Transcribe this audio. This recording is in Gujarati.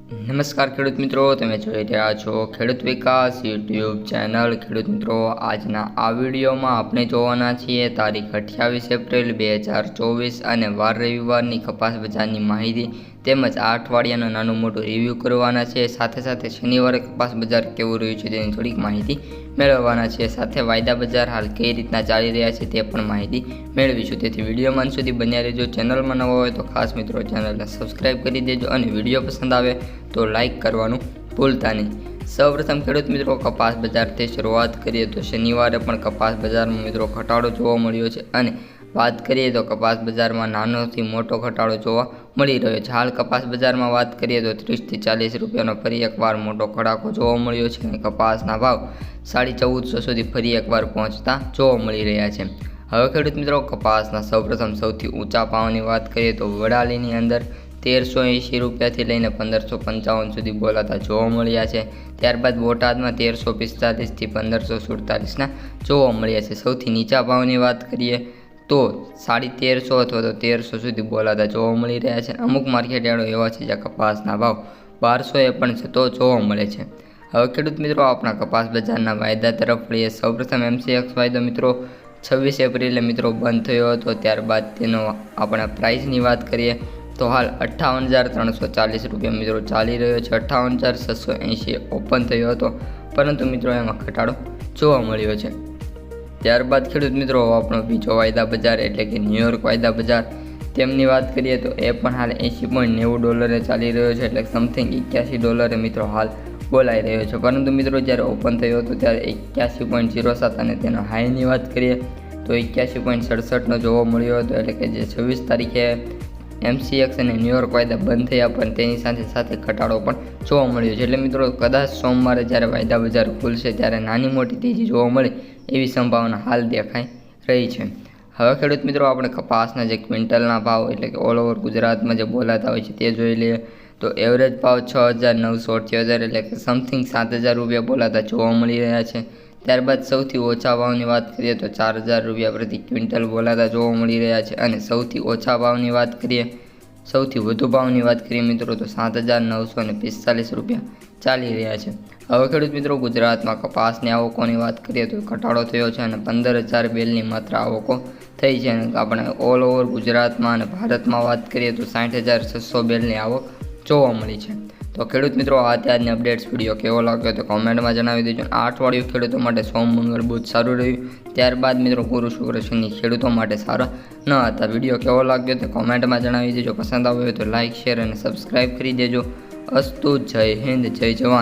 નમસ્કાર ખેડૂત મિત્રો, તમે જોઈ રહ્યા છો ખેડૂત વિકાસ યુટ્યુબ ચેનલ। ખેડૂત મિત્રો, આજના આ વિડીયોમાં આપણે જોવાના છીએ તારીખ 28 એપ્રિલ 2024 અને વાર રવિવારની કપાસ બજારની માહિતી તેમજ આ અઠવાડિયાનું નાનું મોટું રિવ્યૂ કરવાના છે। સાથે સાથે શનિવારે કપાસ બજાર કેવું રહ્યું છે તેની થોડીક માહિતી મેળવવાના છે। સાથે વાયદા બજાર હાલ કઈ રીતના ચાલી રહ્યા છે તે પણ માહિતી મેળવીશું। તેથી વિડીયોમાં અંત સુધી બન્યા રહેજો। ચેનલમાં નવા હોય તો ખાસ મિત્રો ચેનલને સબસ્ક્રાઈબ કરી દેજો અને વિડીયો પસંદ આવે તો લાઈક કરવાનું ભૂલતા નહીં। સૌપ્રથમ ખેડૂત મિત્રો, કપાસ બજારથી શરૂઆત કરીએ તો શનિવારે પણ કપાસ બજારમાં મિત્રો ઘટાડો જોવા મળ્યો છે અને વાત કરીએ તો કપાસ બજારમાં નાનોથી મોટો ઘટાડો જોવા મળી રહ્યો છે। હાલ કપાસ બજારમાં વાત કરીએ તો 30 થી 40 રૂપિયાનો ફરી એકવાર મોટો કડાકો જોવા મળ્યો છે અને કપાસના ભાવ 1450 સુધી ફરી એકવાર પહોંચતા જોવા મળી રહ્યા છે। હવે ખેડૂત મિત્રો, કપાસના સૌપ્રથમ સૌથી ઊંચા ભાવની વાત કરીએ તો વડાલીની અંદર 1380 રૂપિયાથી લઈને 1555 સુધી બોલાતા જોવા મળ્યા છે। ત્યારબાદ બોટાદમાં 1345 થી 1547 જોવા મળ્યા છે। સૌથી નીચા ભાવની વાત કરીએ તો 1350 અથવા તો 1300 સુધી બોલાતા જોવા મળી રહ્યા છે। અમુક માર્કેટયાર્ડો એવા છે જ્યાં કપાસના ભાવ 1200 પણ જતો જોવા મળે છે। હવે ખેડૂત મિત્રો, આપણા કપાસ બજારના વાયદા તરફ વળીએ। સૌપ્રથમ MCX વાયદો મિત્રો 26 એપ્રિલે મિત્રો બંધ થયો હતો। ત્યારબાદ તેનો આપણે પ્રાઇસની વાત કરીએ તો હાલ 58,340 રૂપિયા મિત્રો ચાલી રહ્યો છે। 58,680 ઓપન થયો હતો, પરંતુ મિત્રો એમાં ઘટાડો જોવા મળ્યો છે। ત્યારબાદ ખેડૂત મિત્રો, આપણો બીજો વાયદા બજાર એટલે કે ન્યુયોર્ક વાયદા બજાર તેમની વાત કરીએ તો એ પણ હાલ $80.90 ચાલી રહ્યો છે, એટલે સમથિંગ $81 મિત્રો હાલ બોલાઈ રહ્યો છે। પરંતુ મિત્રો જ્યારે ઓપન થયો હતો ત્યારે 81.07 અને તેનો હાઈની વાત કરીએ તો 81.67 જોવા મળ્યો હતો, એટલે કે જે 26 તારીખે MCX અને ન્યુયોર્ક વાયદા બંધ થયા પણ તેની સાથે સાથે ઘટાડો પણ જોવા મળ્યો છે। એટલે મિત્રો કદાચ સોમવારે જ્યારે વાયદા બજાર ખુલશે ત્યારે નાની મોટી તેજી જોવા મળે એવી સંભાવના હાલ દેખાઈ રહી છે। હવે ખેડૂત મિત્રો, આપણે કપાસના જે ક્વિન્ટલના ભાવ એટલે કે ઓલ ઓવર ગુજરાતમાં જે બોલાતા હોય છે તે જોઈ લઈએ તો એવરેજ ભાવ 6,978 એટલે કે સમથિંગ 7,000 રૂપિયા બોલાતા જોવા મળી રહ્યા છે। ત્યારબાદ સૌથી ઓછા ભાવની વાત કરીએ તો 4,000 રૂપિયા પ્રતિ ક્વિન્ટલ બોલાતા જોવા મળી રહ્યા છે અને સૌથી ઓછા ભાવની વાત કરીએ સૌથી વધુ ભાવની વાત કરીએ મિત્રો તો 7,945 રૂપિયા ચાલી રહ્યા છે। હવે ખેડૂત મિત્રો, ગુજરાતમાં કપાસની આવકોની વાત કરીએ તો ઘટાડો થયો છે અને 15,000 બેલની માત્ર આવકો થઈ છે અને આપણે ઓલ ઓવર ગુજરાતમાં અને ભારતમાં વાત કરીએ તો 60,600 બેલની આવક જોવા મળી છે। તો ખેડૂત મિત્રો, આ ત્યારની અપડેટ્સ વિડીયો કેવો લાગ્યો તો કોમેન્ટમાં જણાવી દેજો। આ અઠવાડિયું ખેડૂતો માટે સોમ મંગળ બુધ સારું રહ્યું, ત્યારબાદ મિત્રો ગુરુ શુક્ર શનિ ખેડૂતો માટે સારા ન હતા। વિડીયો કેવો લાગ્યો તો કોમેન્ટમાં જણાવી દેજો। પસંદ આવ્યો હોય તો લાઇક શેર અને સબસ્ક્રાઈબ કરી દેજો। અસ્તુ, જય હિન્દ, જય જવાન।